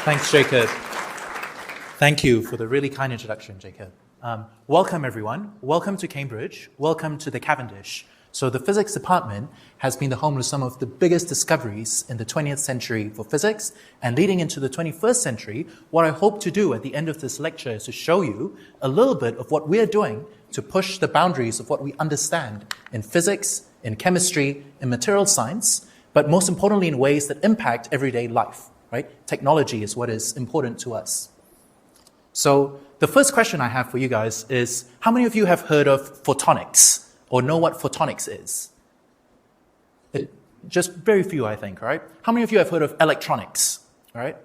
Thanks, Jacob. Thank you for the really kind introduction, Jacob. Welcome, everyone. Welcome to Cambridge. Welcome to the Cavendish. So the physics department has been the home to some of the biggest discoveries in the 20th century for physics, and leading into the 21st century, what I hope to do at the end of this lecture is to show you a little bit of what we're doing to push the boundaries of what we understand in physics, in chemistry, in material science, but most importantly in ways that impact everyday life, right? Technology is what is important to us. So the first question I have for you guys is, how many of you have heard of photonics or know what photonics is? Just very few, I think, right? How many of you have heard of electronics, right?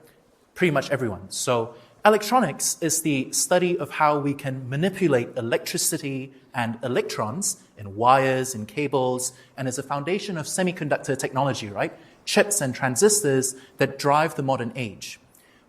Pretty much everyone. So electronics is the study of how we can manipulate electricity and electrons in wires, in cables, and is a foundation of semiconductor technology, right? Chips and transistors that drive the modern age.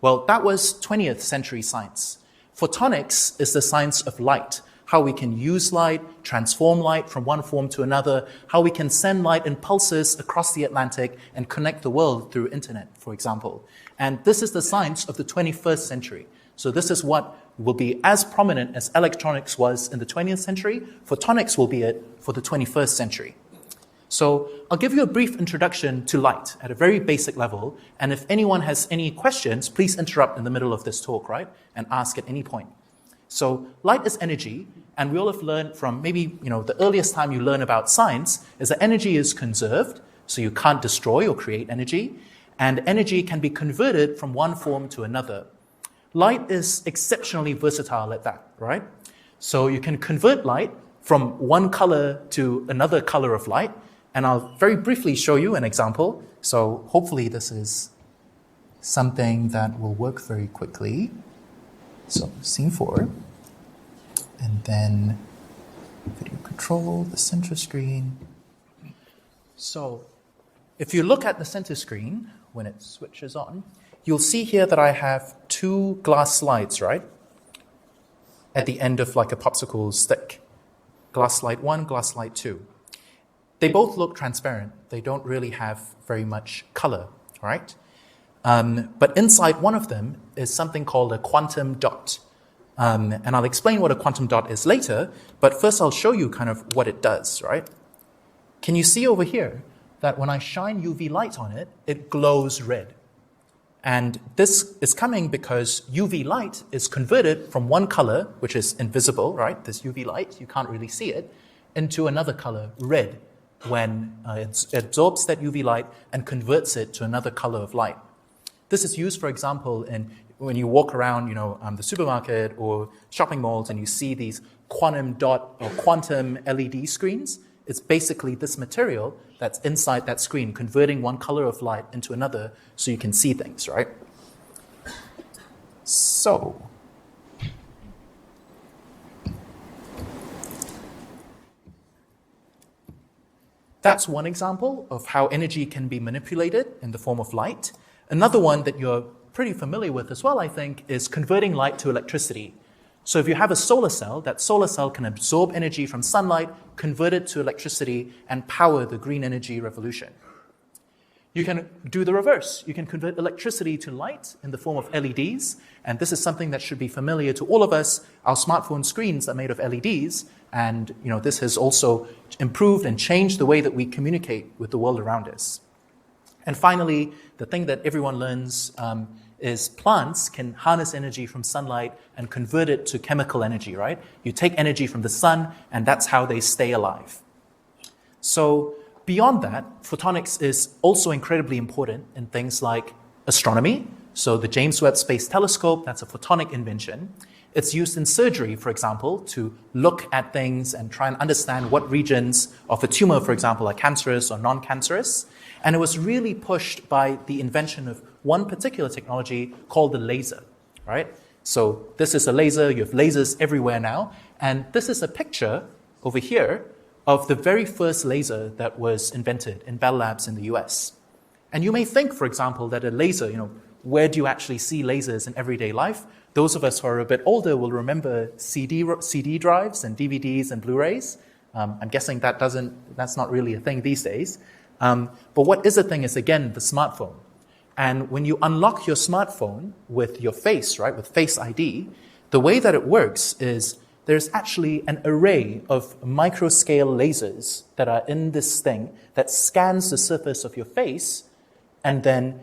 Well, that was 20th century science. Photonics is the science of light, how we can use light, transform light from one form to another, how we can send light in pulses across the Atlantic and connect the world through internet, for example. And this is the science of the 21st century. So this is what will be as prominent as electronics was in the 20th century. Photonics will be it for the 21st century. So I'll give you a brief introduction to light at a very basic level. And if anyone has any questions, please interrupt in the middle of this talk, right? And ask at any point. So light is energy, and we all have learned from maybe, the earliest time you learn about science is that energy is conserved, so you can't destroy or create energy, and energy can be converted from one form to another. Light is exceptionally versatile at that, right? So you can convert light from one color to another color of light, and I'll very briefly show you an example. So hopefully this is something that will work very quickly. So scene 4, and then video control, the center screen. So if you look at the center screen, when it switches on, you'll see here that I have 2 glass slides, right? At the end of like a popsicle stick. Glass slide 1, glass slide 2. They both look transparent. They don't really have very much color, right? But inside one of them is something called a quantum dot. And I'll explain what a quantum dot is later, but first I'll show you kind of what it does, right? Can you see over here that when I shine UV light on it, it glows red? And this is coming because UV light is converted from one color, which is invisible, right? This UV light, you can't really see it, into another color, red, when it absorbs that UV light and converts it to another color of light. This is used, for example, when you walk around, the supermarket or shopping malls and you see these quantum dot or quantum LED screens. It's basically this material that's inside that screen, converting one color of light into another so you can see things, right? So, that's one example of how energy can be manipulated in the form of light. Another one that you're pretty familiar with as well, I think, is converting light to electricity. So if you have a solar cell, that solar cell can absorb energy from sunlight, convert it to electricity, and power the green energy revolution. You can do the reverse. You can convert electricity to light in the form of LEDs, and this is something that should be familiar to all of us. Our smartphone screens are made of LEDs, and this has also improved and changed the way that we communicate with the world around us. And finally, the thing that everyone learns is plants can harness energy from sunlight and convert it to chemical energy, right? You take energy from the sun, and that's how they stay alive. So beyond that, photonics is also incredibly important in things like astronomy. So the James Webb Space Telescope, that's a photonic invention. It's used in surgery, for example, to look at things and try and understand what regions of a tumor, for example, are cancerous or non-cancerous. And it was really pushed by the invention of one particular technology called the laser, right? So this is a laser. You have lasers everywhere now. And this is a picture over here of the very first laser that was invented in Bell Labs in the US. And you may think, for example, that a laser, where do you actually see lasers in everyday life? Those of us who are a bit older will remember CD drives and DVDs and Blu-rays. I'm guessing that's not really a thing these days. But what is a thing is, again, the smartphone. And when you unlock your smartphone with your face, right, with Face ID, the way that it works is there's actually an array of microscale lasers that are in this thing that scans the surface of your face, and then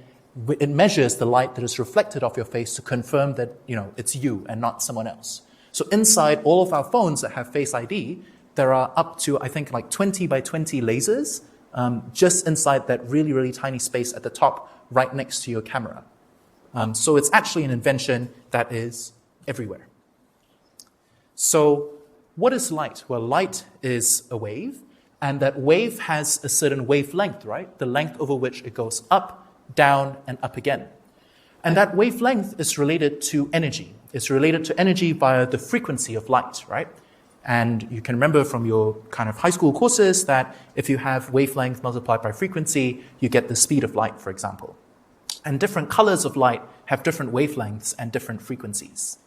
it measures the light that is reflected off your face to confirm that, it's you and not someone else. So inside all of our phones that have Face ID, there are up to, I think, like 20 by 20 lasers just inside that really, really tiny space at the top right next to your camera. So it's actually an invention that is everywhere. So what is light? Well, light is a wave, and that wave has a certain wavelength, right? The length over which it goes up, down, and up again. And that wavelength is related to energy. It's related to energy via the frequency of light, right? And you can remember from your kind of high school courses that if you have wavelength multiplied by frequency, you get the speed of light, for example. And different colors of light have different wavelengths and different frequencies.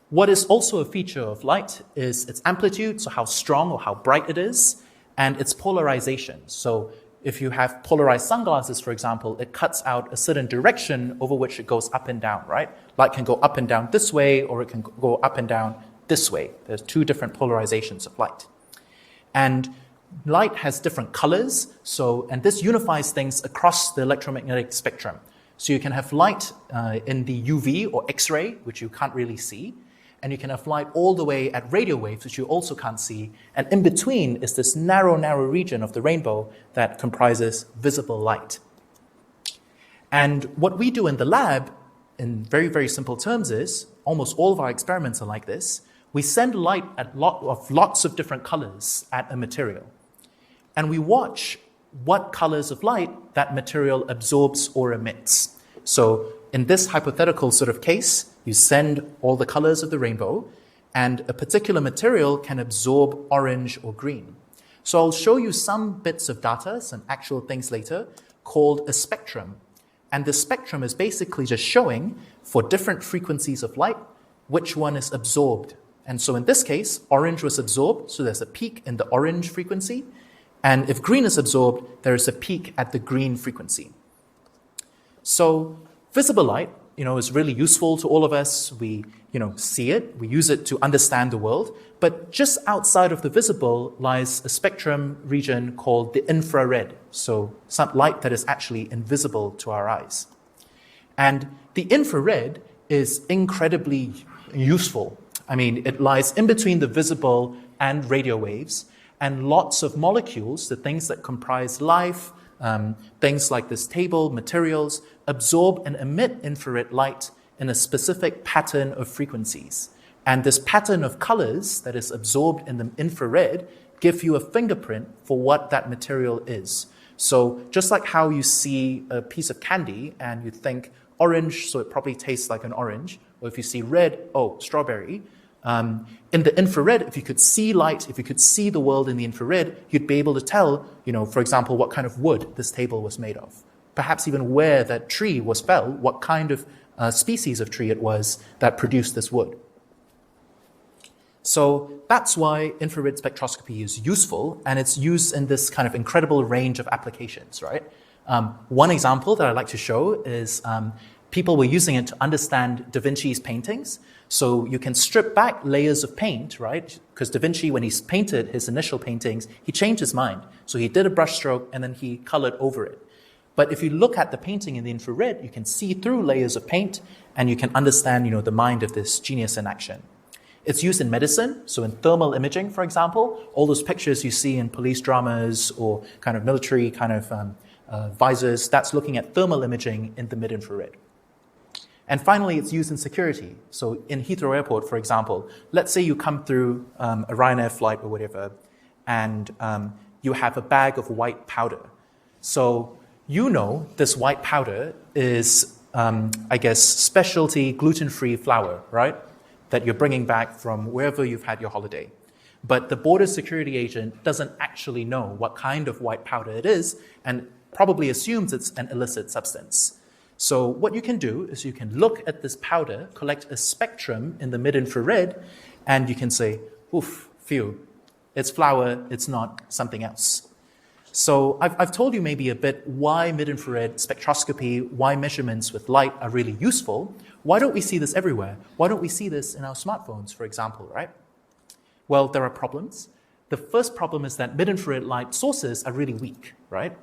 What is also a feature of light is its amplitude, so how strong or how bright it is, and its polarization. So if you have polarized sunglasses, for example, it cuts out a certain direction over which it goes up and down, right? Light can go up and down this way, or it can go up and down this way. There's two different polarizations of light. And light has different colors, and this unifies things across the electromagnetic spectrum. So you can have light in the UV or X-ray, which you can't really see, and you can have light all the way at radio waves, which you also can't see, and in between is this narrow, narrow region of the rainbow that comprises visible light. And what we do in the lab, in very, very simple terms, is almost all of our experiments are like this. We send light at lots of different colors at a material, and we watch what colors of light that material absorbs or emits. So in this hypothetical sort of case, you send all the colors of the rainbow, and a particular material can absorb orange or green. So I'll show you some bits of data, some actual things later, called a spectrum. And the spectrum is basically just showing, for different frequencies of light, which one is absorbed. And so in this case, orange was absorbed, so there's a peak in the orange frequency. And if green is absorbed, there is a peak at the green frequency. So visible light, is really useful to all of us. We, see it. We use it to understand the world. But just outside of the visible lies a spectrum region called the infrared. So some light that is actually invisible to our eyes. And the infrared is incredibly useful. I mean, it lies in between the visible and radio waves, and lots of molecules, the things that comprise life, things like this table, materials, absorb and emit infrared light in a specific pattern of frequencies. And this pattern of colors that is absorbed in the infrared give you a fingerprint for what that material is. So just like how you see a piece of candy and you think orange, so it probably tastes like an orange, or if you see red, oh, strawberry. In the infrared, if you could see light, if you could see the world in the infrared, you'd be able to tell, for example, what kind of wood this table was made of. Perhaps even where that tree was felled, what kind of species of tree it was that produced this wood. So that's why infrared spectroscopy is useful, and it's used in this kind of incredible range of applications, right? One example that I'd like to show is people were using it to understand Da Vinci's paintings. So you can strip back layers of paint, right? Because Da Vinci, when he painted his initial paintings, he changed his mind. So he did a brushstroke and then he colored over it. But if you look at the painting in the infrared, you can see through layers of paint and you can understand, the mind of this genius in action. It's used in medicine, so in thermal imaging, for example, all those pictures you see in police dramas or kind of military kind of visors, that's looking at thermal imaging in the mid-infrared. And finally, it's used in security. So in Heathrow Airport, for example, let's say you come through a Ryanair flight or whatever, and you have a bag of white powder. So this white powder is, specialty gluten-free flour, right? That you're bringing back from wherever you've had your holiday. But the border security agent doesn't actually know what kind of white powder it is and probably assumes it's an illicit substance. So what you can do is you can look at this powder, collect a spectrum in the mid-infrared, and you can say, oof, phew, it's flour, it's not something else. So I've told you maybe a bit why mid-infrared spectroscopy, why measurements with light are really useful. Why don't we see this everywhere? Why don't we see this in our smartphones, for example, right? Well, there are problems. The first problem is that mid-infrared light sources are really weak, right?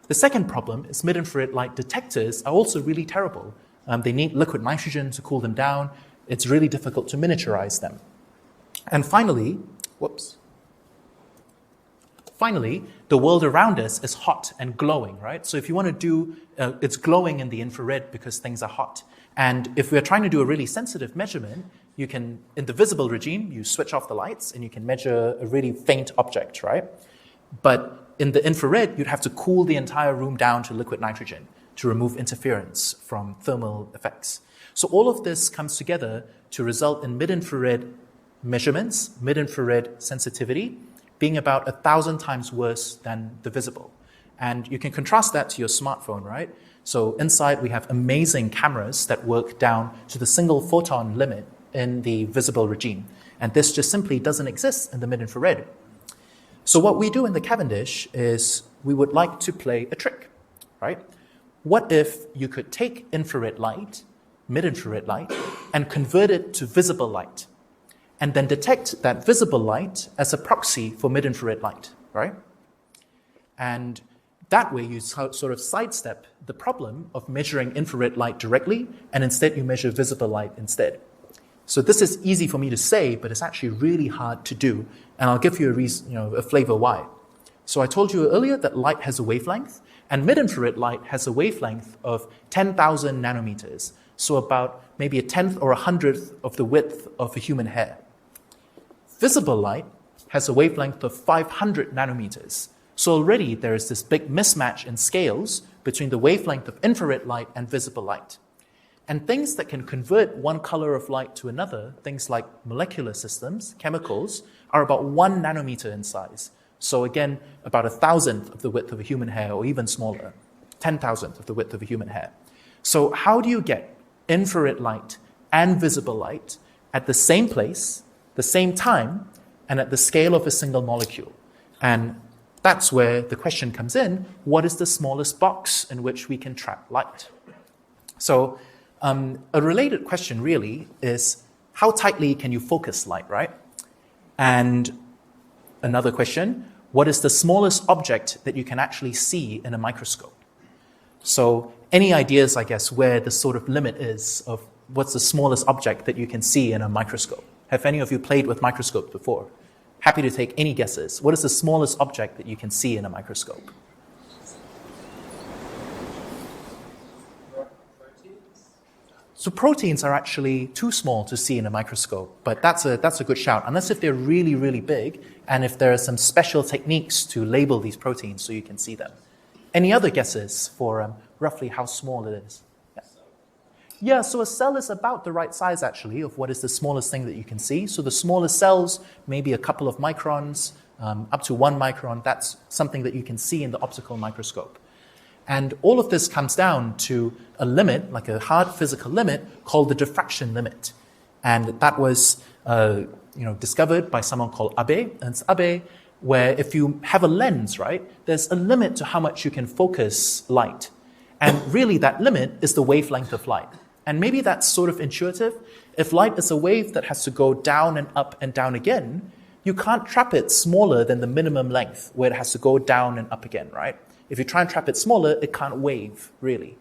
The second problem is mid-infrared light detectors are also really terrible. They need liquid nitrogen to cool them down. It's really difficult to miniaturize them. And finally, the world around us is hot and glowing, right? So if you want to do, it's glowing in the infrared because things are hot. And if we're trying to do a really sensitive measurement, you can, in the visible regime, you switch off the lights and you can measure a really faint object, right? But in the infrared, you'd have to cool the entire room down to liquid nitrogen to remove interference from thermal effects. So all of this comes together to result in mid-infrared measurements, mid-infrared sensitivity, being about 1,000 times worse than the visible. And you can contrast that to your smartphone, right? So inside we have amazing cameras that work down to the single photon limit in the visible regime. And this just simply doesn't exist in the mid-infrared. So what we do in the Cavendish is we would like to play a trick, right? What if you could take infrared light, mid-infrared light, and convert it to visible light, and then detect that visible light as a proxy for mid-infrared light, right? And that way you sort of sidestep the problem of measuring infrared light directly, and instead you measure visible light instead. So this is easy for me to say, but it's actually really hard to do. And I'll give you a reason, a flavor why. So I told you earlier that light has a wavelength, and mid-infrared light has a wavelength of 10,000 nanometers. So about maybe 1/10 or 100th of the width of a human hair. Visible light has a wavelength of 500 nanometers. So already there is this big mismatch in scales between the wavelength of infrared light and visible light. And things that can convert one color of light to another, things like molecular systems, chemicals, are about 1 nanometer in size. So again, about 1,000th of the width of a human hair, or even smaller, 10,000th of the width of a human hair. So how do you get infrared light and visible light at the same place, the same time, and at the scale of a single molecule? And that's where the question comes in, what is the smallest box in which we can trap light? So a related question really is, how tightly can you focus light, right? And another question, what is the smallest object that you can actually see in a microscope? So any ideas, I guess, where the sort of limit is of what's the smallest object that you can see in a microscope? Have any of you played with microscopes before? Happy to take any guesses. What is the smallest object that you can see in a microscope? So proteins are actually too small to see in a microscope, but that's a good shout, unless if they're really, really big, and if there are some special techniques to label these proteins so you can see them. Any other guesses for roughly how small it is? Yeah, so a cell is about the right size, actually, of what is the smallest thing that you can see. So the smallest cells, maybe a couple of microns, up to 1 micron, that's something that you can see in the optical microscope. And all of this comes down to a limit, like a hard physical limit, called the diffraction limit. And that was discovered by someone called Abe, Ernst Abe, where if you have a lens, right, there's a limit to how much you can focus light. And really that limit is the wavelength of light. And maybe that's sort of intuitive. If light is a wave that has to go down and up and down again, you can't trap it smaller than the minimum length where it has to go down and up again, right? If you try and trap it smaller, it can't wave, really.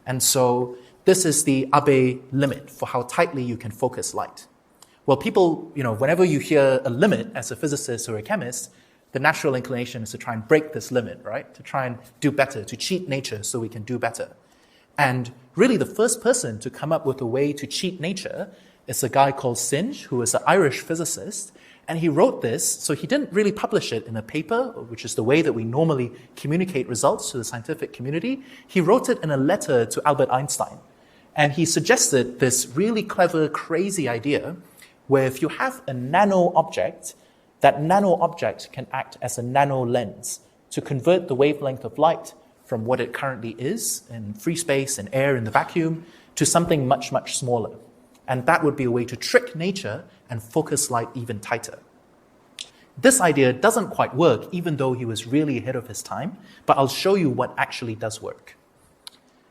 And so this is the Abe limit for how tightly you can focus light. Well, people, whenever you hear a limit as a physicist or a chemist, the natural inclination is to try and break this limit, right? To try and do better, to cheat nature so we can do better. And really the first person to come up with a way to cheat nature is a guy called Synge, who is an Irish physicist. And he wrote this, so he didn't really publish it in a paper, which is the way that we normally communicate results to the scientific community. He wrote it in a letter to Albert Einstein. And he suggested this really clever, crazy idea where if you have a nano object, that nano object can act as a nano lens to convert the wavelength of light from what it currently is in free space and air in the vacuum to something much, much smaller. And that would be a way to trick nature and focus light even tighter. This idea doesn't quite work, even though he was really ahead of his time, but I'll show you what actually does work.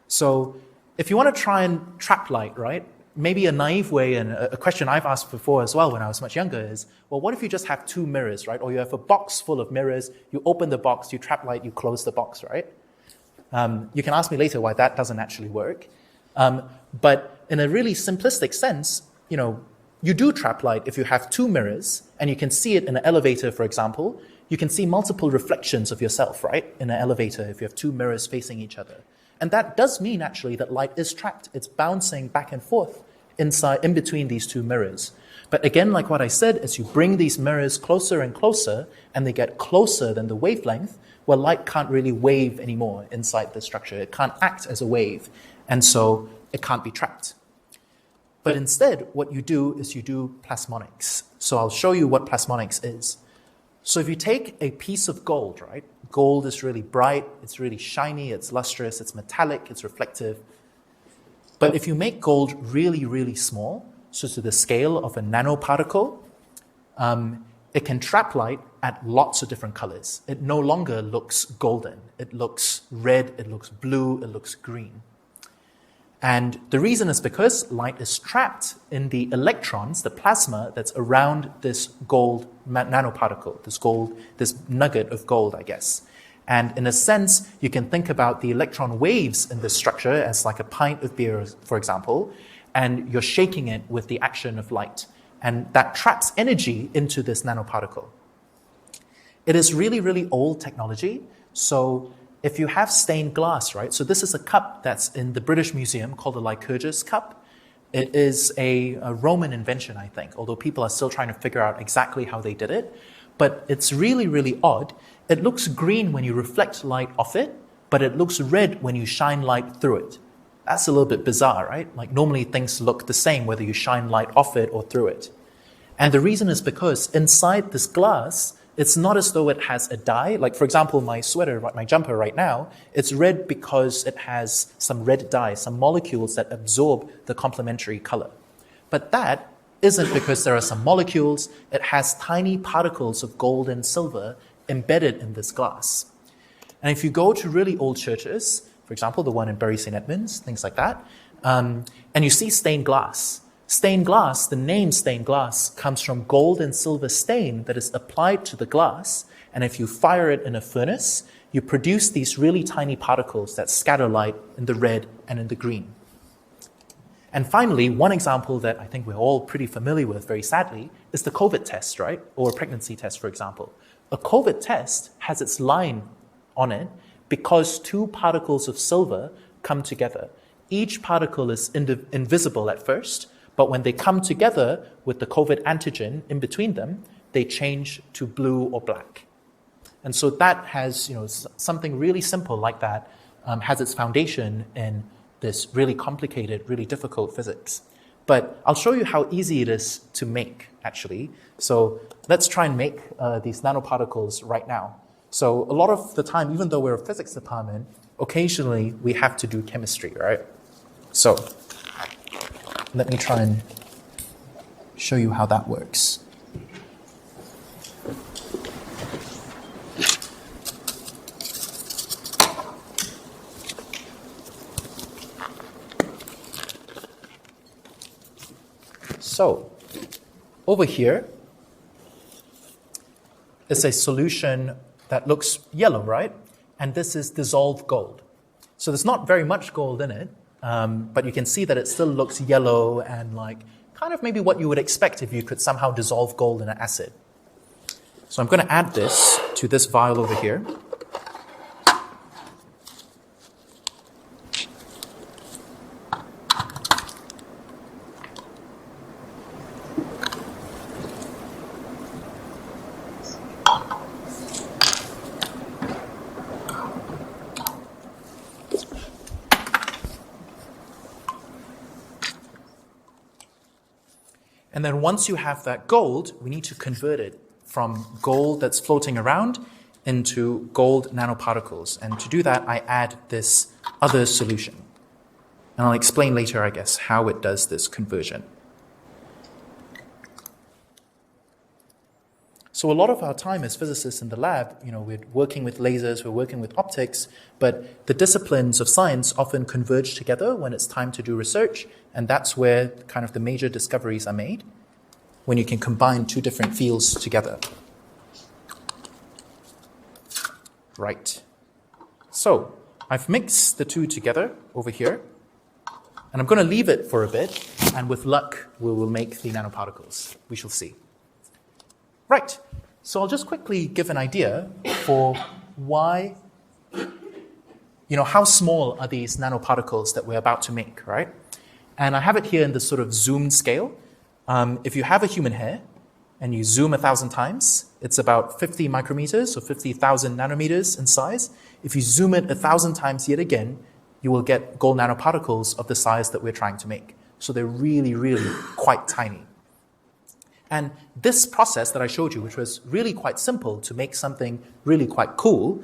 So if you want to try and trap light, right, maybe a naive way, and a question I've asked before as well when I was much younger is, well, what if you just have two mirrors, right? Or you have a box full of mirrors, you open the box, you trap light, you close the box, right? You can ask me later why that doesn't actually work. But in a really simplistic sense, you do trap light if you have two mirrors, and you can see it in an elevator, for example. You can see multiple reflections of yourself, right, in an elevator if you have two mirrors facing each other. And that does mean, actually, that light is trapped. It's bouncing back and forth in between these two mirrors. But again, like what I said, as you bring these mirrors closer and closer, and they get closer than the wavelength, well, light can't really wave anymore inside the structure. It can't act as a wave, and so it can't be trapped. But instead, what you do is you do plasmonics. So I'll show you what plasmonics is. So if you take a piece of gold, right? Gold is really bright, it's really shiny, it's lustrous, it's metallic, it's reflective. But if you make gold really, really small, so to the scale of a nanoparticle, it can trap light at lots of different colors. It no longer looks golden. It looks red, it looks blue, it looks green. And the reason is because light is trapped in the electrons, the plasma that's around this gold nanoparticle, this nugget of gold, I guess. And in a sense, you can think about the electron waves in this structure as like a pint of beer, for example, and you're shaking it with the action of light. And that traps energy into this nanoparticle. It is really, really old technology. So if you have stained glass, right? So this is a cup that's in the British Museum called the Lycurgus cup. It is a Roman invention, I think, although people are still trying to figure out exactly how they did it. But it's really, really odd. It looks green when you reflect light off it, but it looks red when you shine light through it. That's a little bit bizarre, right? Like normally things look the same whether you shine light off it or through it. And the reason is because inside this glass, it's not as though it has a dye. Like, for example, my sweater, my jumper right now, it's red because it has some red dye, some molecules that absorb the complementary color. But that isn't because there are some molecules. It has tiny particles of gold and silver embedded in this glass. And if you go to really old churches, for example, the one in Bury St. Edmunds, things like that, and you see stained glass. Stained glass, the name stained glass, comes from gold and silver stain that is applied to the glass, and if you fire it in a furnace, you produce these really tiny particles that scatter light in the red and in the green. And finally, one example that I think we're all pretty familiar with, very sadly, is the COVID test, right? Or a pregnancy test, for example. A COVID test has its line on it because two particles of silver come together. Each particle is invisible at first, but when they come together with the COVID antigen in between them, they change to blue or black. And so that has, something really simple like that has its foundation in this really complicated, really difficult physics. But I'll show you how easy it is to make, actually. So let's try and make these nanoparticles right now. So a lot of the time, even though we're a physics department, occasionally we have to do chemistry, right? So let me try and show you how that works. So over here is a solution that looks yellow, right? And this is dissolved gold. So there's not very much gold in it, but you can see that it still looks yellow and like kind of maybe what you would expect if you could somehow dissolve gold in an acid. So I'm going to add this to this vial over here. And then once you have that gold, we need to convert it from gold that's floating around into gold nanoparticles. And to do that, I add this other solution. And I'll explain later, I guess, how it does this conversion. So a lot of our time as physicists in the lab, we're working with lasers, we're working with optics, but the disciplines of science often converge together when it's time to do research, and that's where kind of the major discoveries are made, when you can combine two different fields together. Right. So I've mixed the two together over here, and I'm going to leave it for a bit, and with luck, we will make the nanoparticles. We shall see. Right. So I'll just quickly give an idea for why, how small are these nanoparticles that we're about to make, right? And I have it here in this sort of zoomed scale. If you have a human hair and you zoom 1,000 times, it's about 50 micrometers, or 50,000 nanometers in size. If you zoom it 1,000 times yet again, you will get gold nanoparticles of the size that we're trying to make. So they're really, really quite tiny. And this process that I showed you, which was really quite simple to make something really quite cool,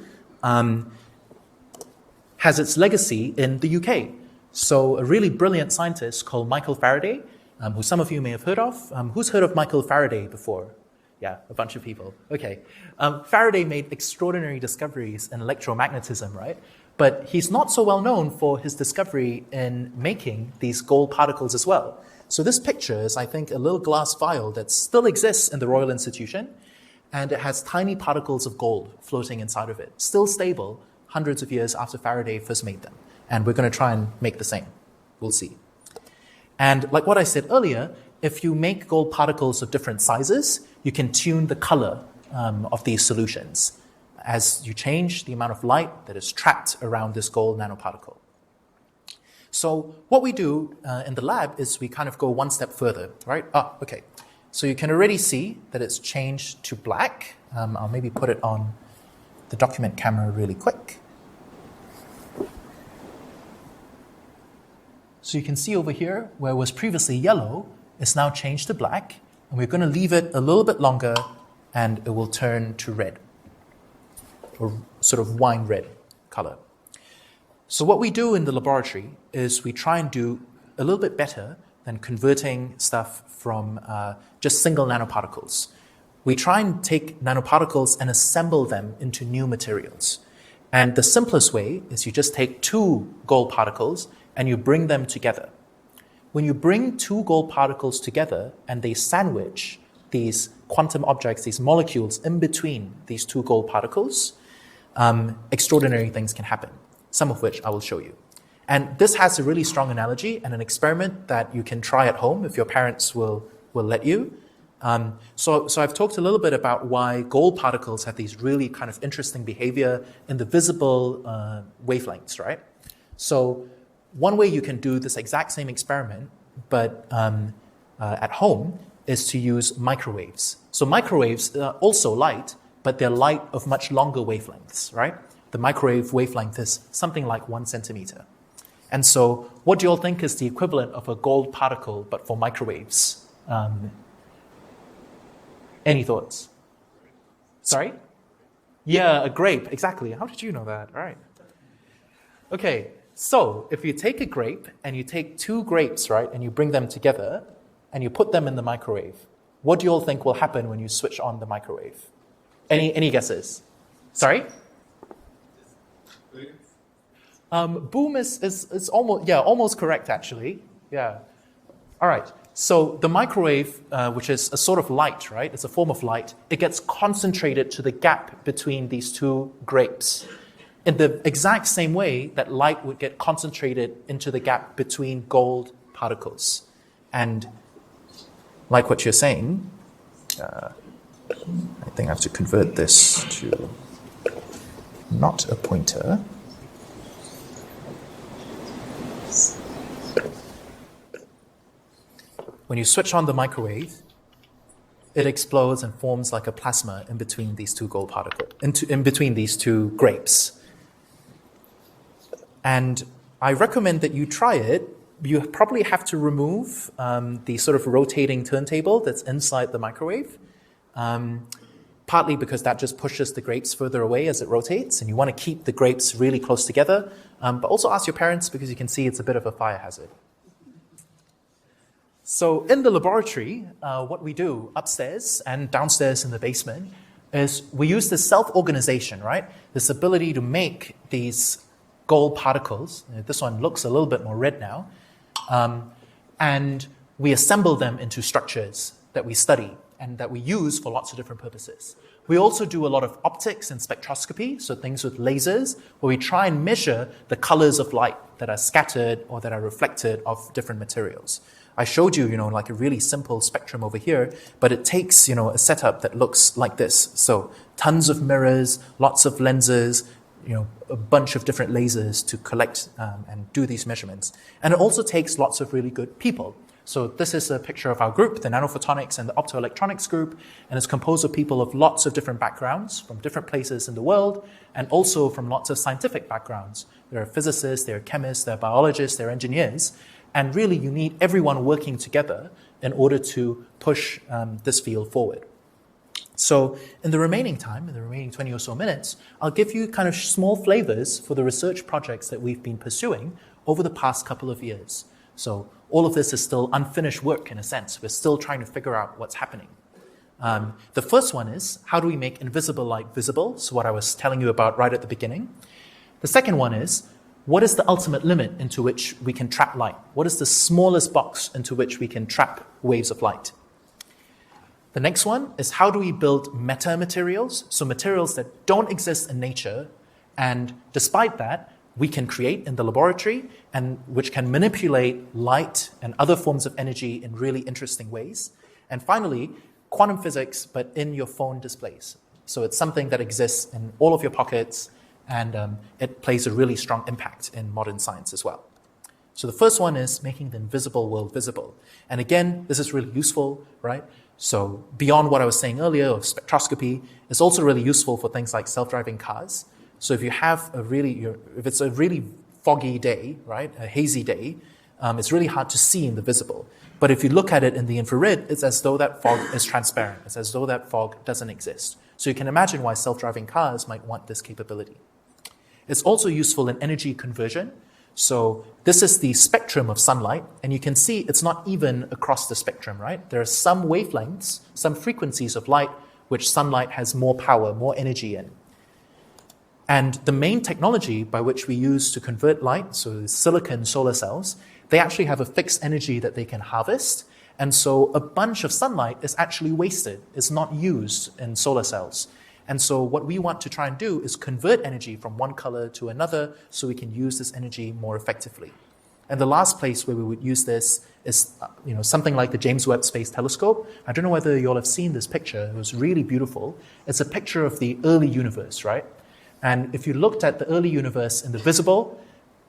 has its legacy in the UK. So a really brilliant scientist called Michael Faraday, who some of you may have heard of. Who's heard of Michael Faraday before? Yeah, a bunch of people. Okay. Faraday made extraordinary discoveries in electromagnetism, right? But he's not so well known for his discovery in making these gold particles as well. So this picture is, I think, a little glass vial that still exists in the Royal Institution, and it has tiny particles of gold floating inside of it, still stable hundreds of years after Faraday first made them. And we're going to try and make the same. We'll see. And like what I said earlier, if you make gold particles of different sizes, you can tune the color of these solutions as you change the amount of light that is trapped around this gold nanoparticle. So what we do in the lab is we kind of go one step further, right? Okay. So you can already see that it's changed to black. I'll maybe put it on the document camera really quick. So you can see over here, where it was previously yellow, it's now changed to black. And we're going to leave it a little bit longer, and it will turn to red, or sort of wine red color. So what we do in the laboratory is we try and do a little bit better than converting stuff from just single nanoparticles. We try and take nanoparticles and assemble them into new materials. And the simplest way is you just take two gold particles and you bring them together. When you bring two gold particles together and they sandwich these quantum objects, these molecules in between these two gold particles, extraordinary things can happen, some of which I will show you. And this has a really strong analogy and an experiment that you can try at home if your parents will let you. So I've talked a little bit about why gold particles have these really kind of interesting behavior in the visible wavelengths, right? So one way you can do this exact same experiment, but at home, is to use microwaves. So microwaves are also light, but they're light of much longer wavelengths, right? The microwave wavelength is something like 1 centimeter. And so what do you all think is the equivalent of a gold particle, but for microwaves? Any thoughts? Sorry? Yeah, a grape, exactly. How did you know that? All right. Okay, so if you take a grape and you take two grapes, right, and you bring them together and you put them in the microwave, what do you all think will happen when you switch on the microwave? Any guesses? Sorry? Boom is almost correct, actually. Yeah. All right. So the microwave, which is a sort of light, right? It's a form of light. It gets concentrated to the gap between these two grapes in the exact same way that light would get concentrated into the gap between gold particles. And like what you're saying, I think I have to convert this to not a pointer. When you switch on the microwave, it explodes and forms like a plasma in between these two gold particles, in between these two grapes. And I recommend that you try it. You probably have to remove the sort of rotating turntable that's inside the microwave, partly because that just pushes the grapes further away as it rotates, and you want to keep the grapes really close together. But also ask your parents, because you can see it's a bit of a fire hazard. So in the laboratory, what we do upstairs and downstairs in the basement is we use this self-organization, right? This ability to make these gold particles. This one looks a little bit more red now. And we assemble them into structures that we study and that we use for lots of different purposes. We also do a lot of optics and spectroscopy, so things with lasers, where we try and measure the colors of light that are scattered or that are reflected of different materials. I showed you, like a really simple spectrum over here, but it takes, a setup that looks like this. So tons of mirrors, lots of lenses, a bunch of different lasers to collect and do these measurements. And it also takes lots of really good people. So this is a picture of our group, the nanophotonics and the optoelectronics group, and it's composed of people of lots of different backgrounds from different places in the world, and also from lots of scientific backgrounds. There are physicists, there are chemists, there are biologists, there are engineers, and really you need everyone working together in order to push this field forward. So in the remaining time, in the remaining 20 or so minutes, I'll give you kind of small flavors for the research projects that we've been pursuing over the past couple of years. So all of this is still unfinished work in a sense. We're still trying to figure out what's happening. The first one is, how do we make invisible light visible? So what I was telling you about right at the beginning. The second one is, what is the ultimate limit into which we can trap light? What is the smallest box into which we can trap waves of light? The next one is, how do we build metamaterials? So materials that don't exist in nature, and despite that, we can create in the laboratory, and which can manipulate light and other forms of energy in really interesting ways. And finally, quantum physics, but in your phone displays. So it's something that exists in all of your pockets, and it plays a really strong impact in modern science as well. So the first one is making the invisible world visible. And again, this is really useful, right? So beyond what I was saying earlier of spectroscopy, it's also really useful for things like self-driving cars. So if you have if it's a really foggy day, right, a hazy day, it's really hard to see in the visible. But if you look at it in the infrared, it's as though that fog is transparent. It's as though that fog doesn't exist. So you can imagine why self-driving cars might want this capability. It's also useful in energy conversion. So this is the spectrum of sunlight, and you can see it's not even across the spectrum, right? There are some wavelengths, some frequencies of light, which sunlight has more power, more energy in. And the main technology by which we use to convert light, so silicon solar cells, they actually have a fixed energy that they can harvest. And so a bunch of sunlight is actually wasted. It's not used in solar cells. And so what we want to try and do is convert energy from one color to another so we can use this energy more effectively. And the last place where we would use this is something like the James Webb Space Telescope. I don't know whether you all have seen this picture. It was really beautiful. It's a picture of the early universe, right? And if you looked at the early universe in the visible,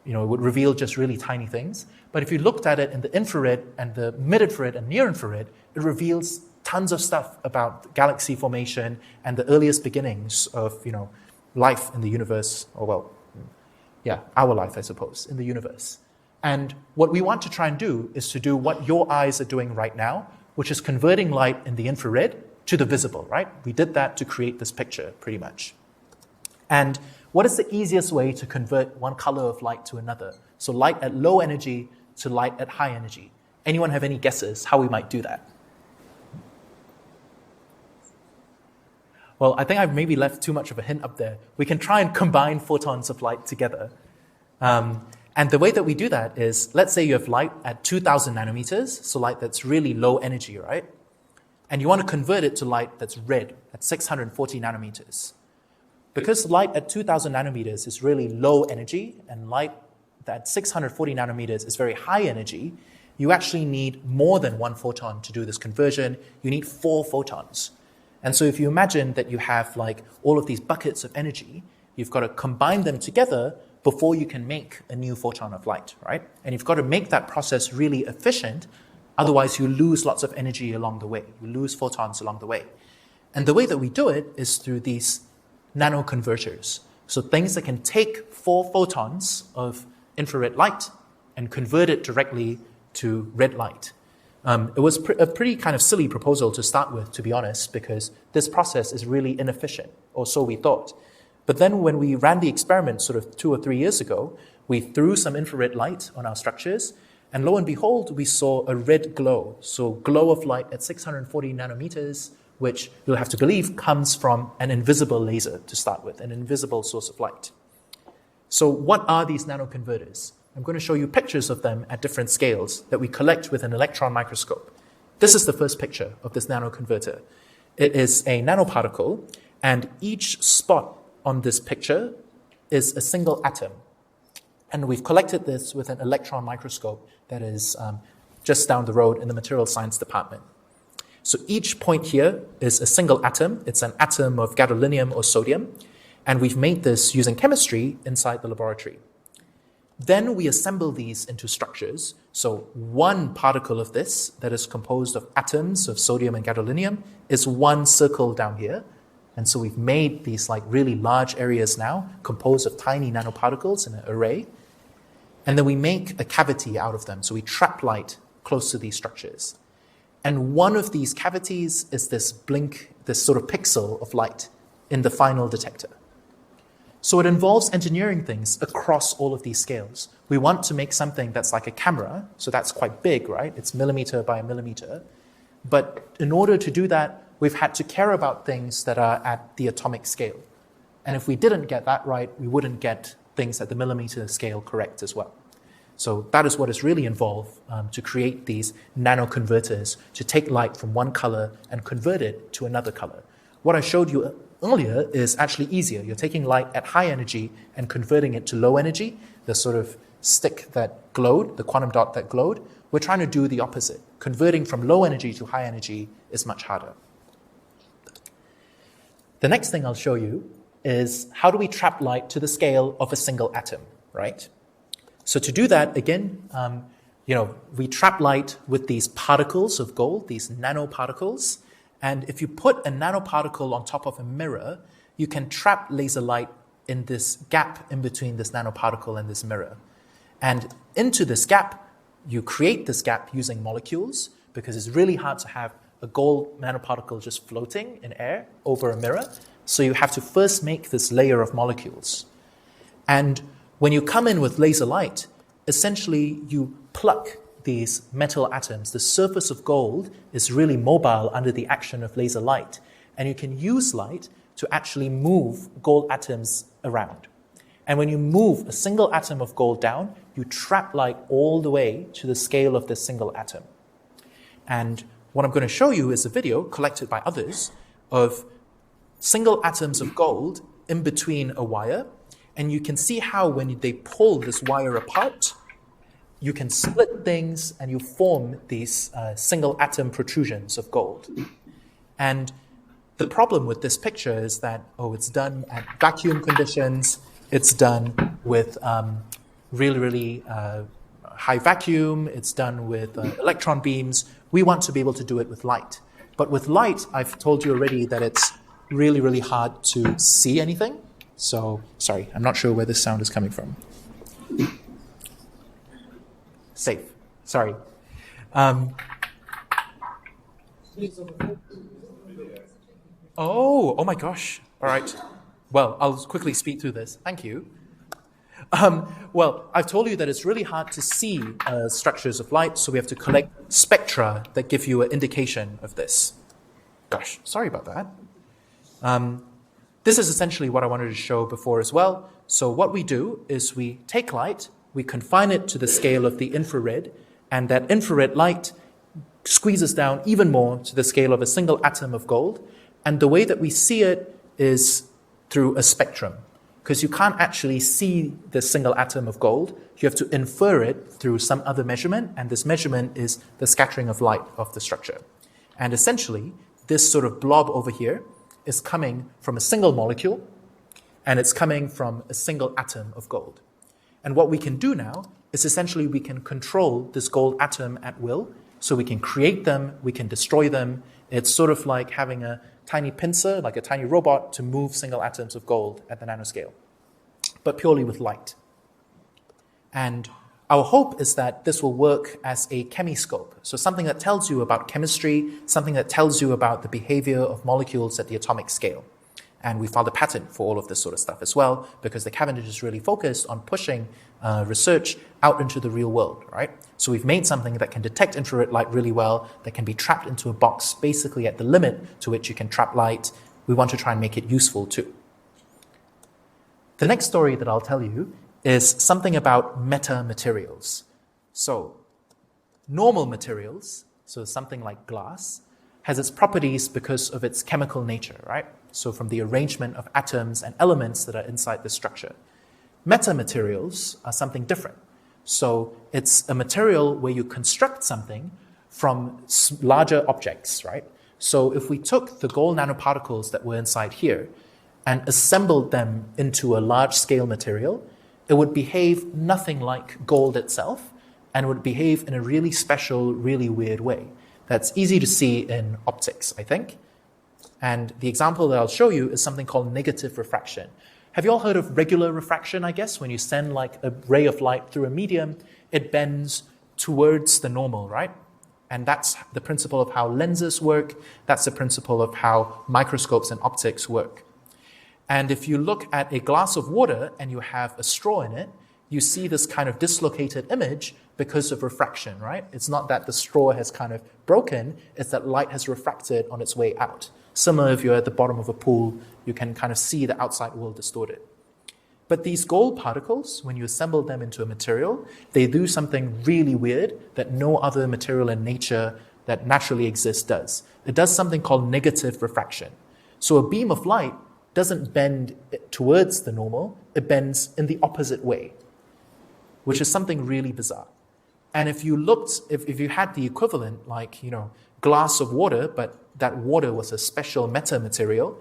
it would reveal just really tiny things. But if you looked at it in the infrared and the mid-infrared and near-infrared, it reveals tons of stuff about galaxy formation and the earliest beginnings of, life in the universe, our life, I suppose, in the universe. And what we want to try and do is to do what your eyes are doing right now, which is converting light in the infrared to the visible, right? We did that to create this picture, pretty much. And what is the easiest way to convert one color of light to another? So light at low energy to light at high energy. Anyone have any guesses how we might do that? Well, I think I've maybe left too much of a hint up there. We can try and combine photons of light together. And the way that we do that is, let's say you have light at 2000 nanometers, so light that's really low energy, right? And you want to convert it to light that's red at 640 nanometers. Because light at 2000 nanometers is really low energy, and light at 640 nanometers is very high energy, you actually need more than one photon to do this conversion. You need 4 photons. And so if you imagine that you have all of these buckets of energy, you've got to combine them together before you can make a new photon of light, right? And you've got to make that process really efficient, otherwise you lose lots of energy along the way. You lose photons along the way. And the way that we do it is through these nanoconverters. So things that can take 4 photons of infrared light and convert it directly to red light. It was a pretty kind of silly proposal to start with, to be honest, because this process is really inefficient, or so we thought. But then when we ran the experiment sort of 2 or 3 years ago, we threw some infrared light on our structures, And lo and behold, we saw a red glow. So glow of light at 640 nanometers, which you'll have to believe comes from an invisible laser to start with, an invisible source of light. So what are these nanoconverters? I'm going to show you pictures of them at different scales that we collect with an electron microscope. This is the first picture of this nanoconverter. It is a nanoparticle, and each spot on this picture is a single atom. And we've collected this with an electron microscope that is just down the road in the material science department. So each point here is a single atom. It's an atom of gadolinium or sodium. And we've made this using chemistry inside the laboratory. Then we assemble these into structures. So one particle of this that is composed of atoms of sodium and gadolinium is one circle down here. And so we've made these like really large areas now composed of tiny nanoparticles in an array. And then we make a cavity out of them. So we trap light close to these structures. And one of these cavities is this blink, this sort of pixel of light in the final detector. So it involves engineering things across all of these scales. We want to make something that's like a camera, so that's quite big, right? It's millimeter by millimeter. But in order to do that, we've had to care about things that are at the atomic scale. And if we didn't get that right, we wouldn't get things at the millimeter scale correct as well. So that is what is really involved to create these nanoconverters, to take light from one color and convert it to another color. What I showed you earlier is actually easier. You're taking light at high energy and converting it to low energy, the sort of stick that glowed, the quantum dot that glowed. We're trying to do the opposite. Converting from low energy to high energy is much harder. The next thing I'll show you is how do we trap light to the scale of a single atom, right? So to do that, again, we trap light with these particles of gold, these nanoparticles. And if you put a nanoparticle on top of a mirror, you can trap laser light in this gap in between this nanoparticle and this mirror. And into this gap, you create this gap using molecules, because it's really hard to have a gold nanoparticle just floating in air over a mirror. So you have to first make this layer of molecules. And when you come in with laser light, essentially you pluck these metal atoms. The surface of gold is really mobile under the action of laser light. And you can use light to actually move gold atoms around. And when you move a single atom of gold down, you trap light all the way to the scale of this single atom. And what I'm going to show you is a video collected by others of single atoms of gold in between a wire. And you can see how when they pull this wire apart, you can split things and you form these single atom protrusions of gold. And the problem with this picture is that, it's done at vacuum conditions. It's done with really high vacuum. It's done with electron beams. We want to be able to do it with light. But with light, I've told you already that it's really hard to see anything. So, sorry, I'm not sure where this sound is coming from. Safe. Sorry. Oh my gosh. All right. Well, I'll quickly speed through this. Thank you. I've told you that it's really hard to see structures of light, so we have to collect spectra that give you an indication of this. Gosh, sorry about that. This is essentially what I wanted to show before as well. So what we do is we take light, we confine it to the scale of the infrared, and that infrared light squeezes down even more to the scale of a single atom of gold. And the way that we see it is through a spectrum, because you can't actually see the single atom of gold. You have to infer it through some other measurement, and this measurement is the scattering of light of the structure. And essentially, this sort of blob over here is coming from a single molecule, and it's coming from a single atom of gold. And what we can do now is essentially we can control this gold atom at will, so we can create them, we can destroy them. It's sort of like having a tiny pincer, like a tiny robot, to move single atoms of gold at the nanoscale, but purely with light. And our hope is that this will work as a chemiscope, so something that tells you about chemistry, something that tells you about the behavior of molecules at the atomic scale. And we filed a patent for all of this sort of stuff as well, because the Cavendish is really focused on pushing research out into the real world, right? So we've made something that can detect infrared light really well, that can be trapped into a box basically at the limit to which you can trap light. We want to try and make it useful too. The next story that I'll tell you is something about metamaterials. So normal materials, so something like glass, has its properties because of its chemical nature, right? So from the arrangement of atoms and elements that are inside the structure. Metamaterials are something different. So it's a material where you construct something from larger objects, right? So if we took the gold nanoparticles that were inside here and assembled them into a large-scale material, it would behave nothing like gold itself, and would behave in a really special, really weird way. That's easy to see in optics, I think. And the example that I'll show you is something called negative refraction. Have you all heard of regular refraction, I guess? When you send like a ray of light through a medium, it bends towards the normal, right? And that's the principle of how lenses work. That's the principle of how microscopes and optics work. And if you look at a glass of water and you have a straw in it, you see this kind of dislocated image because of refraction, right? It's not that the straw has kind of broken, it's that light has refracted on its way out. Similar if you're at the bottom of a pool, you can kind of see the outside world distorted. But these gold particles, when you assemble them into a material, they do something really weird that no other material in nature that naturally exists does. It does something called negative refraction. So a beam of light doesn't bend towards the normal, it bends in the opposite way, which is something really bizarre. And if you looked, if you had the equivalent, like, glass of water, but that water was a special metamaterial,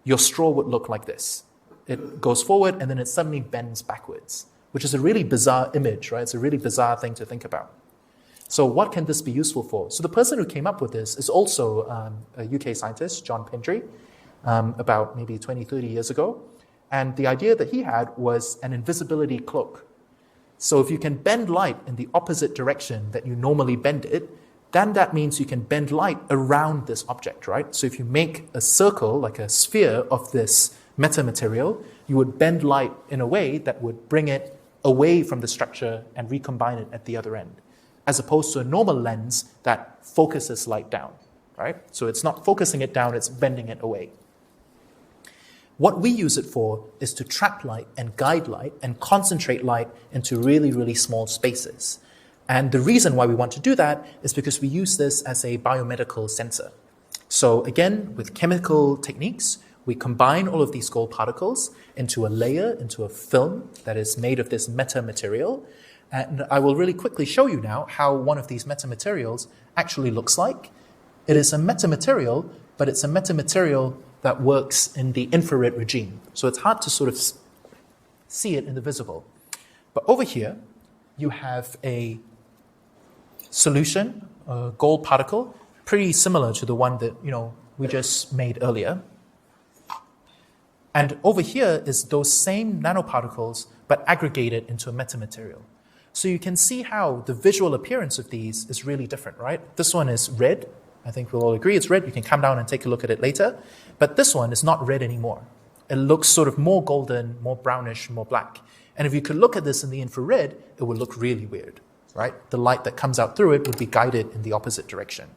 your straw would look like this. It goes forward and then it suddenly bends backwards, which is a really bizarre image, right? It's a really bizarre thing to think about. So what can this be useful for? So the person who came up with this is also a UK scientist, John Pendry, about maybe 20, 30 years ago. And the idea that he had was an invisibility cloak. So if you can bend light in the opposite direction that you normally bend it, then that means you can bend light around this object, right? So if you make a circle, like a sphere of this metamaterial, you would bend light in a way that would bring it away from the structure and recombine it at the other end, as opposed to a normal lens that focuses light down, right? So it's not focusing it down, it's bending it away. What we use it for is to trap light and guide light and concentrate light into really, really small spaces. And the reason why we want to do that is because we use this as a biomedical sensor. So again, with chemical techniques, we combine all of these gold particles into a layer, into a film that is made of this metamaterial. And I will really quickly show you now how one of these metamaterials actually looks like. It is a metamaterial, but it's a metamaterial that works in the infrared regime. So it's hard to sort of see it in the visible. But over here, you have a solution, a gold particle, pretty similar to the one that we just made earlier. And over here is those same nanoparticles, but aggregated into a metamaterial. So you can see how the visual appearance of these is really different, right? This one is red. I think we'll all agree it's red. You can come down and take a look at it later. But this one is not red anymore. It looks sort of more golden, more brownish, more black. And if you could look at this in the infrared, it would look really weird, right? The light that comes out through it would be guided in the opposite direction.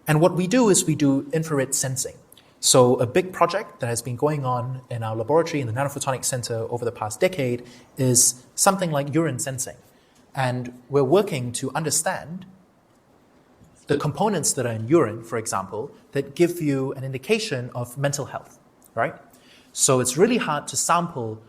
And what we do is we do infrared sensing. So a big project that has been going on in our laboratory in the Nanophotonics Center over the past decade is something like urine sensing. And we're working to understand the components that are in urine, for example, that give you an indication of mental health, right? So it's really hard to sample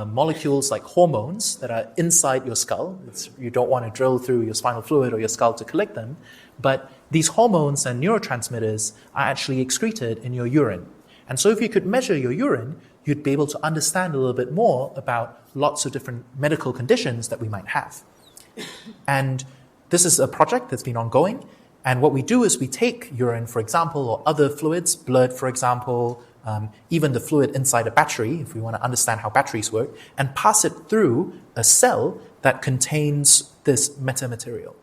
molecules like hormones that are inside your skull. You don't want to drill through your spinal fluid or your skull to collect them, but these hormones and neurotransmitters are actually excreted in your urine. And so if you could measure your urine, you'd be able to understand a little bit more about lots of different medical conditions that we might have. And this is a project that's been ongoing. And what we do is we take urine, for example, or other fluids, blood, for example, even the fluid inside a battery, if we want to understand how batteries work, and pass it through a cell that contains this metamaterial.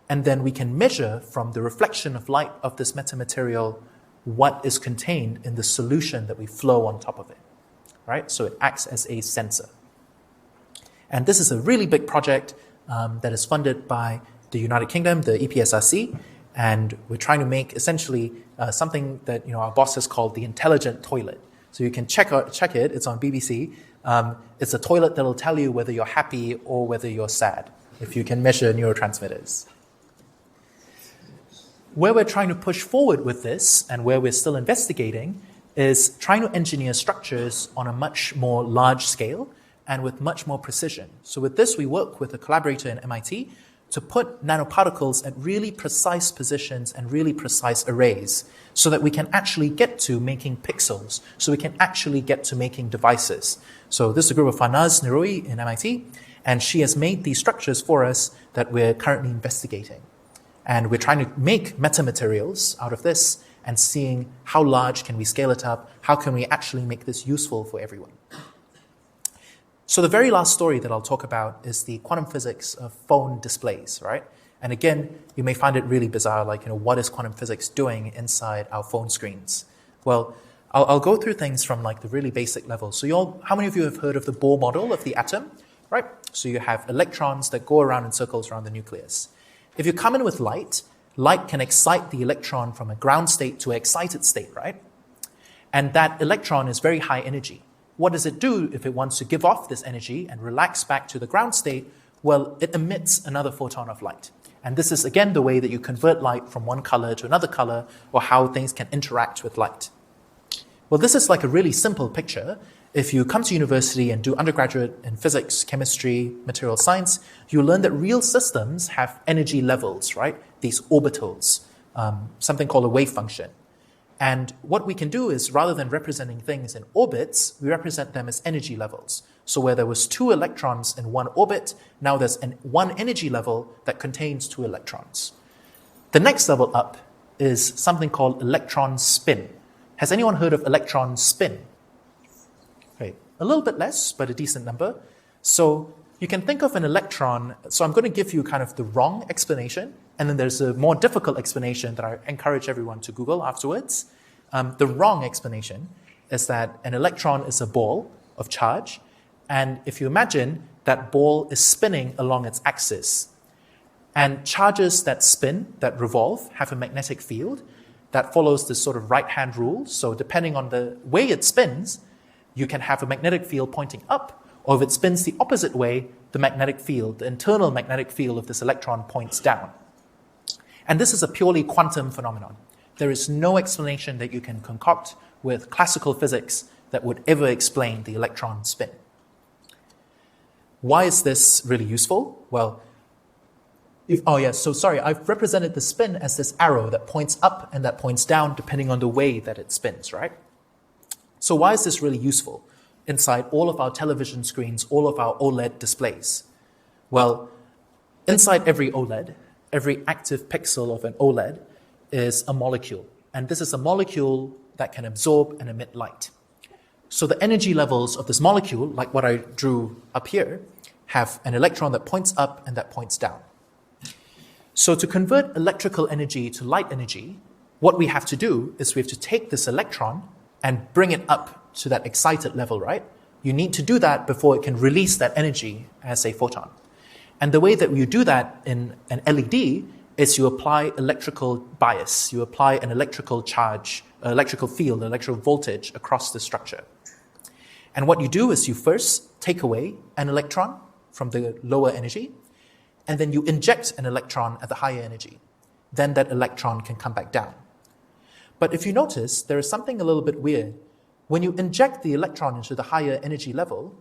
And then we can measure from the reflection of light of this metamaterial what is contained in the solution that we flow on top of it, right? So it acts as a sensor. And this is a really big project that is funded by the United Kingdom, the EPSRC, and we're trying to make essentially something that our boss has called the intelligent toilet. So you can check it, it's on BBC. It's a toilet that will tell you whether you're happy or whether you're sad, if you can measure neurotransmitters. Where we're trying to push forward with this, and where we're still investigating, is trying to engineer structures on a much more large scale and with much more precision. So with this, we work with a collaborator in MIT to put nanoparticles at really precise positions and really precise arrays so that we can actually get to making pixels, so we can actually get to making devices. So this is a group of Farnaz Niroi in MIT, and she has made these structures for us that we're currently investigating. And we're trying to make metamaterials out of this and seeing how large can we scale it up, how can we actually make this useful for everyone. So the very last story that I'll talk about is the quantum physics of phone displays, right? And again, you may find it really bizarre, like, what is quantum physics doing inside our phone screens? Well, I'll go through things from like the really basic level. So how many of you have heard of the Bohr model of the atom, right? So you have electrons that go around in circles around the nucleus. If you come in with light can excite the electron from a ground state to an excited state, right? And that electron is very high energy. What does it do if it wants to give off this energy and relax back to the ground state? Well, it emits another photon of light. And this is, again, the way that you convert light from one color to another color, or how things can interact with light. Well, this is like a really simple picture. If you come to university and do undergraduate in physics, chemistry, material science, you learn that real systems have energy levels, right? These orbitals, something called a wave function. And what we can do is, rather than representing things in orbits, we represent them as energy levels. So where there was 2 electrons in one orbit, now there's one energy level that contains 2 electrons. The next level up is something called electron spin. Has anyone heard of electron spin? Okay, a little bit less, but a decent number. So you can think of an electron. So I'm going to give you kind of the wrong explanation, and then there's a more difficult explanation that I encourage everyone to Google afterwards. The wrong explanation is that an electron is a ball of charge, and if you imagine that ball is spinning along its axis, and charges that spin, that revolve, have a magnetic field that follows this sort of right-hand rule. So depending on the way it spins, you can have a magnetic field pointing up, or if it spins the opposite way, the magnetic field, the internal magnetic field of this electron points down. And this is a purely quantum phenomenon. There is no explanation that you can concoct with classical physics that would ever explain the electron spin. Why is this really useful? Well, I've represented the spin as this arrow that points up and that points down depending on the way that it spins, right? So why is this really useful inside all of our television screens, all of our OLED displays? Well, inside every OLED, every active pixel of an OLED is a molecule. And this is a molecule that can absorb and emit light. So the energy levels of this molecule, like what I drew up here, have an electron that points up and that points down. So to convert electrical energy to light energy, what we have to do is we have to take this electron and bring it up to that excited level, right? You need to do that before it can release that energy as a photon. And the way that you do that in an LED is you apply electrical bias. You apply an electrical charge, electrical field, electrical voltage across the structure. And what you do is you first take away an electron from the lower energy, and then you inject an electron at the higher energy. Then that electron can come back down. But if you notice, there is something a little bit weird. When you inject the electron into the higher energy level,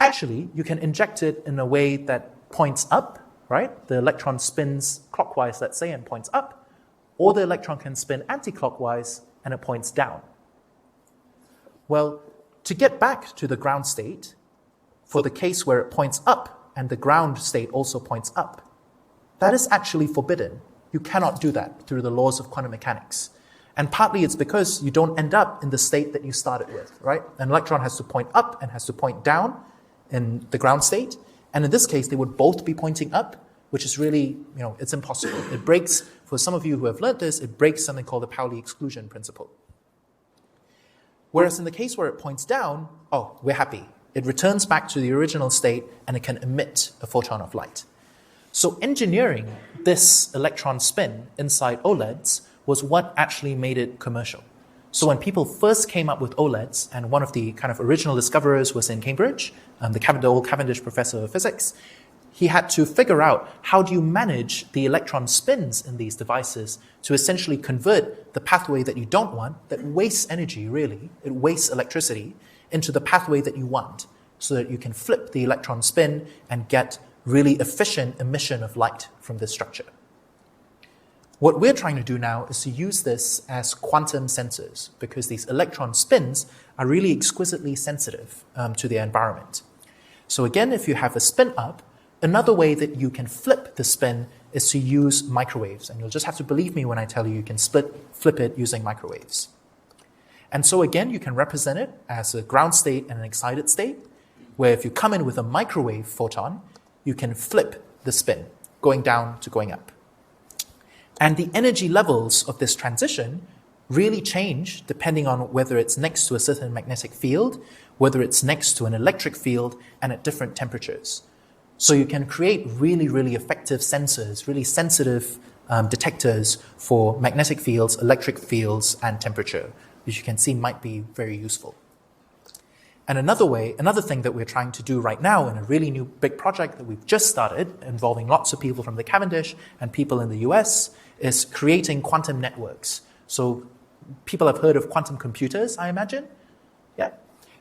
actually, you can inject it in a way that points up, right? The electron spins clockwise, let's say, and points up. Or the electron can spin anti-clockwise and it points down. Well, to get back to the ground state, for the case where it points up and the ground state also points up, that is actually forbidden. You cannot do that through the laws of quantum mechanics. And partly it's because you don't end up in the state that you started with, right? An electron has to point up and has to point down in the ground state. And in this case, they would both be pointing up, which is really, it's impossible. It breaks for some of you who have learned this, it breaks something called the Pauli exclusion principle. Whereas in the case where it points down, oh, we're happy. It returns back to the original state and it can emit a photon of light. So engineering this electron spin inside OLEDs was what actually made it commercial. So when people first came up with OLEDs, and one of the kind of original discoverers was in Cambridge, the old Cavendish professor of physics, he had to figure out how do you manage the electron spins in these devices to essentially convert the pathway that you don't want, that wastes energy really, it wastes electricity, into the pathway that you want, so that you can flip the electron spin and get really efficient emission of light from this structure. What we're trying to do now is to use this as quantum sensors, because these electron spins are really exquisitely sensitive to their environment. So again, if you have a spin up, another way that you can flip the spin is to use microwaves. And you'll just have to believe me when I tell you you can flip it using microwaves. And so again, you can represent it as a ground state and an excited state, where if you come in with a microwave photon, you can flip the spin, going down to going up. And the energy levels of this transition really change depending on whether it's next to a certain magnetic field, whether it's next to an electric field, and at different temperatures. So you can create really, really effective sensors, really sensitive detectors for magnetic fields, electric fields, and temperature, which you can see might be very useful. And another thing that we're trying to do right now in a really new big project that we've just started, involving lots of people from the Cavendish and people in the US, is creating quantum networks. So people have heard of quantum computers, I imagine? Yeah.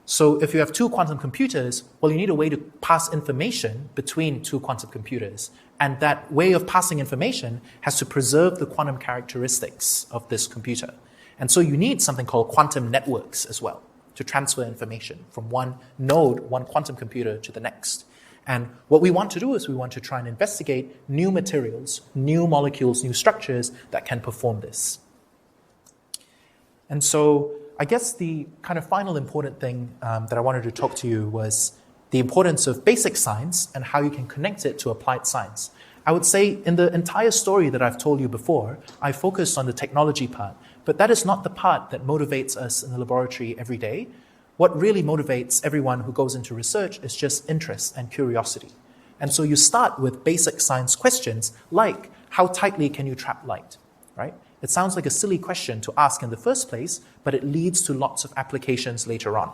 So if you have two quantum computers, well, you need a way to pass information between two quantum computers. And that way of passing information has to preserve the quantum characteristics of this computer. And so you need something called quantum networks as well to transfer information from one node, one quantum computer, to the next. And what we want to do is we want to try and investigate new materials, new molecules, new structures that can perform this. And so I guess the kind of final important thing that I wanted to talk to you was the importance of basic science and how you can connect it to applied science. I would say in the entire story that I've told you before, I focused on the technology part, but that is not the part that motivates us in the laboratory every day. What really motivates everyone who goes into research is just interest and curiosity. And so you start with basic science questions like, how tightly can you trap light, right? It sounds like a silly question to ask in the first place, but it leads to lots of applications later on.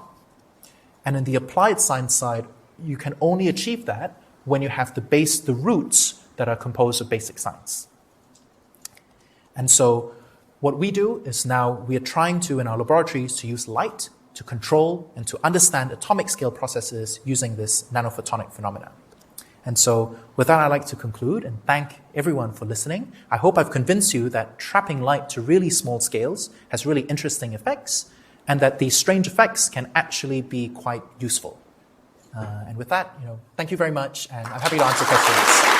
And in the applied science side, you can only achieve that when you have the roots that are composed of basic science. And so what we do is now we are trying to, in our laboratories, to use light to control and to understand atomic scale processes using this nanophotonic phenomena. And so with that, I'd like to conclude and thank everyone for listening. I hope I've convinced you that trapping light to really small scales has really interesting effects, and that these strange effects can actually be quite useful. And with that, thank you very much, and I'm happy to answer questions.